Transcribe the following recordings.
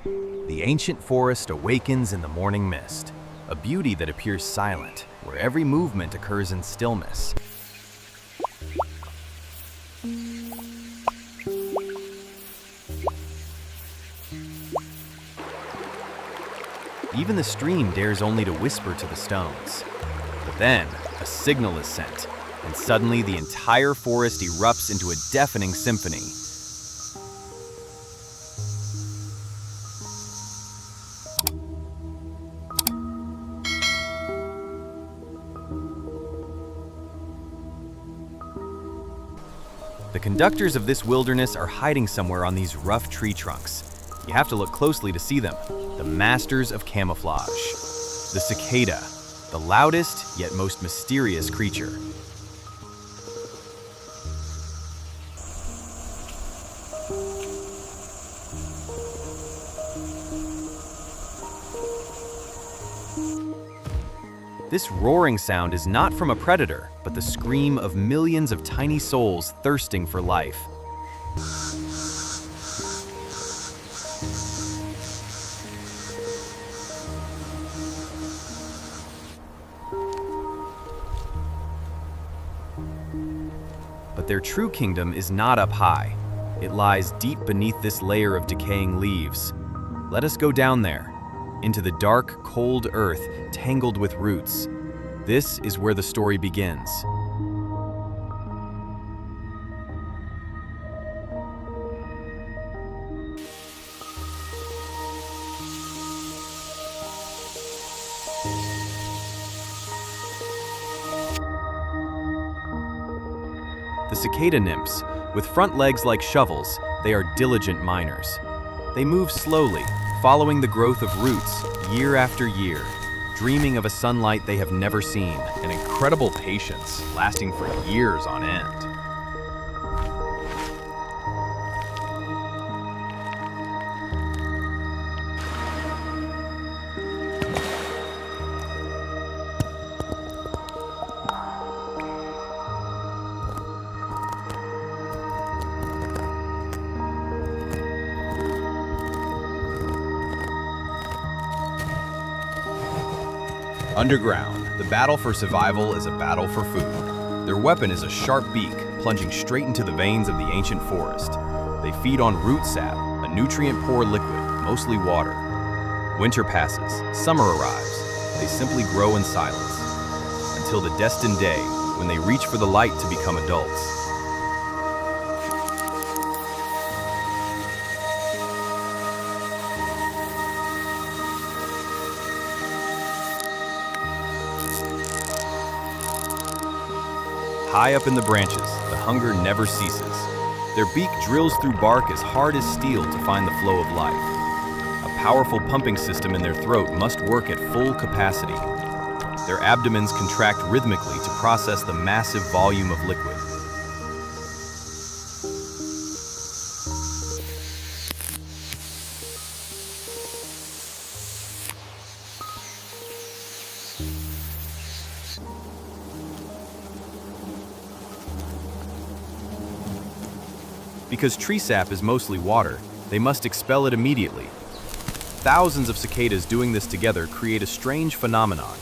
The ancient forest awakens in the morning mist, a beauty that appears silent, where every movement occurs in stillness. Even the stream dares only to whisper to the stones. But then, a signal is sent, and suddenly the entire forest erupts into a deafening symphony. The conductors of this wilderness are hiding somewhere on these rough tree trunks. You have to look closely to see them. The masters of camouflage. The cicada, the loudest yet most mysterious creature. This roaring sound is not from a predator, but the scream of millions of tiny souls thirsting for life. But their true kingdom is not up high. It lies deep beneath this layer of decaying leaves. Let us go down there, into the dark, cold earth tangled with roots. This is where the story begins. The cicada nymphs, with front legs like shovels, they are diligent miners. They move slowly, following the growth of roots year after year, dreaming of a sunlight they have never seen. An incredible patience, lasting for years on end. Underground, the battle for survival is a battle for food. Their weapon is a sharp beak, plunging straight into the veins of the ancient forest. They feed on root sap, a nutrient-poor liquid, mostly water. Winter passes, summer arrives. They simply grow in silence, until the destined day when they reach for the light to become adults. High up in the branches, the hunger never ceases. Their beak drills through bark as hard as steel to find the flow of life. A powerful pumping system in their throat must work at full capacity. Their abdomens contract rhythmically to process the massive volume of liquid. Because tree sap is mostly water, they must expel it immediately. Thousands of cicadas doing this together create a strange phenomenon.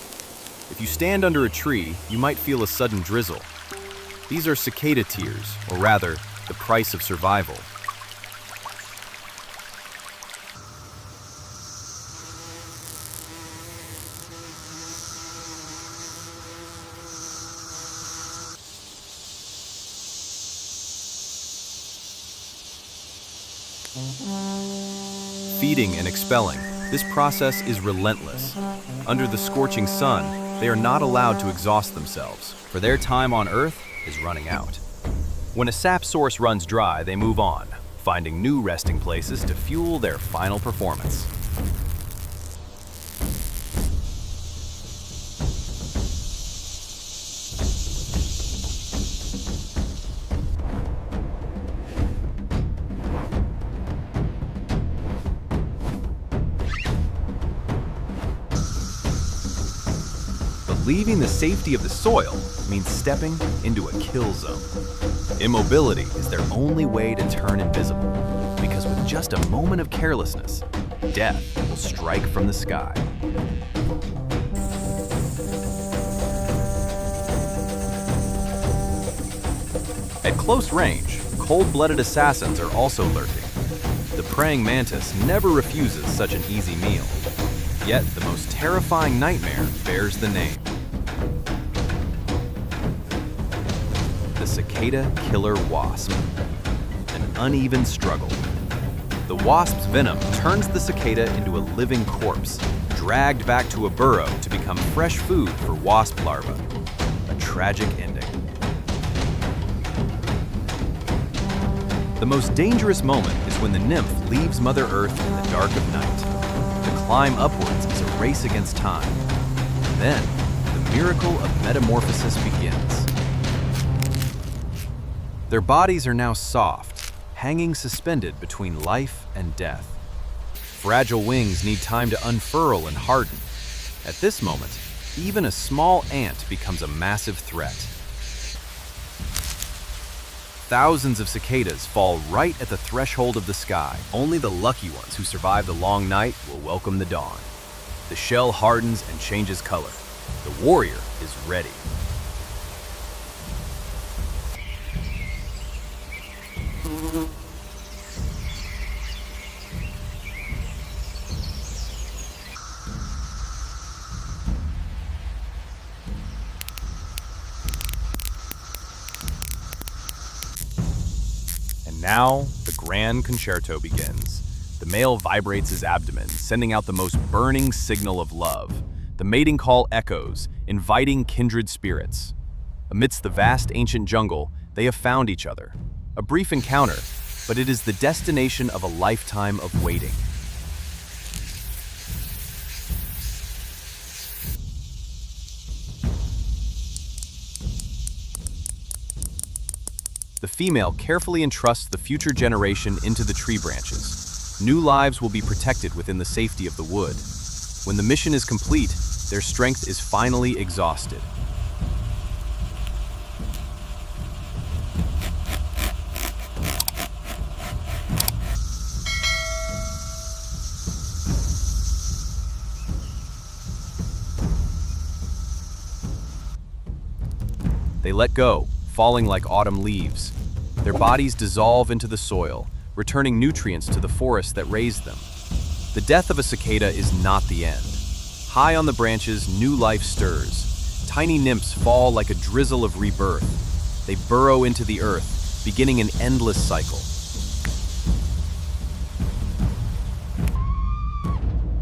If you stand under a tree, you might feel a sudden drizzle. These are cicada tears, or rather, the price of survival. Feeding and expelling, this process is relentless. Under the scorching sun, they are not allowed to exhaust themselves, for their time on Earth is running out. When a sap source runs dry, they move on, finding new resting places to fuel their final performance. Leaving the safety of the soil means stepping into a kill zone. Immobility is their only way to turn invisible, because with just a moment of carelessness, death will strike from the sky. At close range, cold-blooded assassins are also lurking. The praying mantis never refuses such an easy meal. Yet the most terrifying nightmare bears the name: the cicada killer wasp. An uneven struggle. The wasp's venom turns the cicada into a living corpse, dragged back to a burrow to become fresh food for wasp larvae. A tragic ending. The most dangerous moment is when the nymph leaves Mother Earth in the dark of night. The climb upwards is a race against time. Then, the miracle of metamorphosis begins. Their bodies are now soft, hanging suspended between life and death. Fragile wings need time to unfurl and harden. At this moment, even a small ant becomes a massive threat. Thousands of cicadas fall right at the threshold of the sky. Only the lucky ones who survive the long night will welcome the dawn. The shell hardens and changes color. The warrior is ready. Now, the grand concerto begins. The male vibrates his abdomen, sending out the most burning signal of love. The mating call echoes, inviting kindred spirits. Amidst the vast ancient jungle, they have found each other. A brief encounter, but it is the destination of a lifetime of waiting. The female carefully entrusts the future generation into the tree branches. New lives will be protected within the safety of the wood. When the mission is complete, their strength is finally exhausted. They let go, falling like autumn leaves. Their bodies dissolve into the soil, returning nutrients to the forest that raised them. The death of a cicada is not the end. High on the branches, new life stirs. Tiny nymphs fall like a drizzle of rebirth. They burrow into the earth, beginning an endless cycle.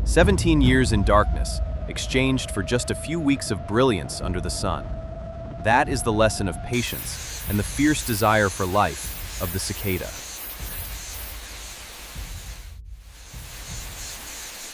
17 years in darkness, exchanged for just a few weeks of brilliance under the sun. That is the lesson of patience and the fierce desire for life of the cicada.